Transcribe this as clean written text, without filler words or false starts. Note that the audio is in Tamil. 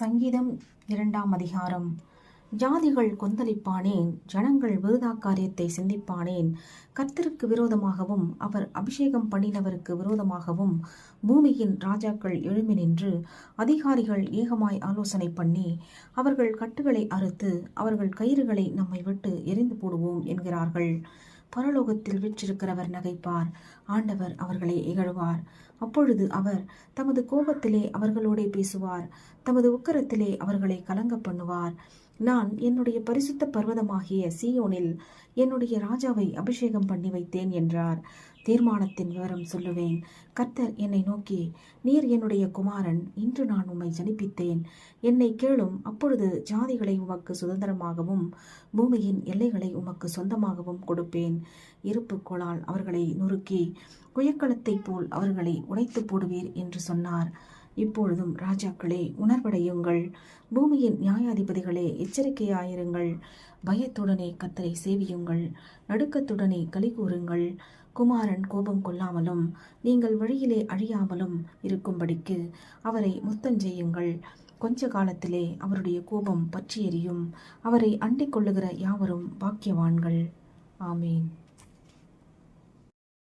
சங்கீதம் 2ஆம் அதிகாரம். ஜாதிகள் கொந்தளிப்பானேன், ஜனங்கள் விருதா காரியத்தை சிந்திப்பானேன். கர்த்தருக்கு விரோதமாகவும் அவர் அபிஷேகம் பண்ணினவருக்கு விரோதமாகவும் பூமியின் ராஜாக்கள் எழும்பி நின்று, அதிகாரிகள் ஏகமாய் ஆலோசனை பண்ணி, அவர்கள் கட்டுகளை அறுத்து அவர்கள் கயிறுகளை நம்மை விட்டு எரிந்து போடுவோம் என்கிறார்கள். பரலோகத்தில் வீற்றிருக்கிறவர் நகைப்பார், ஆண்டவர் அவர்களை இகழ்வார். அப்பொழுது அவர் தமது கோபத்திலே அவர்களோடே பேசுவார், தமது உக்கிரத்திலே அவர்களை கலங்க பண்ணுவார். நான் என்னுடைய பரிசுத்த பர்வதமாகிய சீயோனில் என்னுடைய ராஜாவை அபிஷேகம் பண்ணி வைத்தேன் என்றார். தீர்மானத்தின் விவரம் சொல்லுவேன். கர்த்தர் என்னை நோக்கி, நீர் என்னுடைய குமாரன், இன்று நான் உம்மை ஜனிப்பித்தேன். என்னை கேளும், அப்பொழுது ஜாதிகளை உமக்கு சுதந்திரமாகவும் பூமியின் எல்லைகளை உமக்கு சொந்தமாகவும் கொடுப்பேன். இருப்பு கோளால் அவர்களை நொறுக்கி குயக்களத்தைப் போல் அவர்களை உடைத்து போடுவீர் என்று சொன்னார். இப்பொழுதும் ராஜாக்களே, உணர்வடையுங்கள். பூமியின் நியாயாதிபதிகளே, எச்சரிக்கையாயிருங்கள். பயத்துடனே கர்த்தரை சேவியுங்கள், நடுக்கத்துடனே களிகூறுங்கள். குமாரன் கோபம் கொள்ளாமலும் நீங்கள் வழியிலே அழியாமலும் இருக்கும்படிக்கு அவரை முத்தஞ்செய்யுங்கள். கொஞ்ச காலத்திலே அவருடைய கோபம் பற்றி எரியும். அவரை அண்டிக் கொள்ளுகிற யாவரும் பாக்கியவான்கள். ஆமேன்.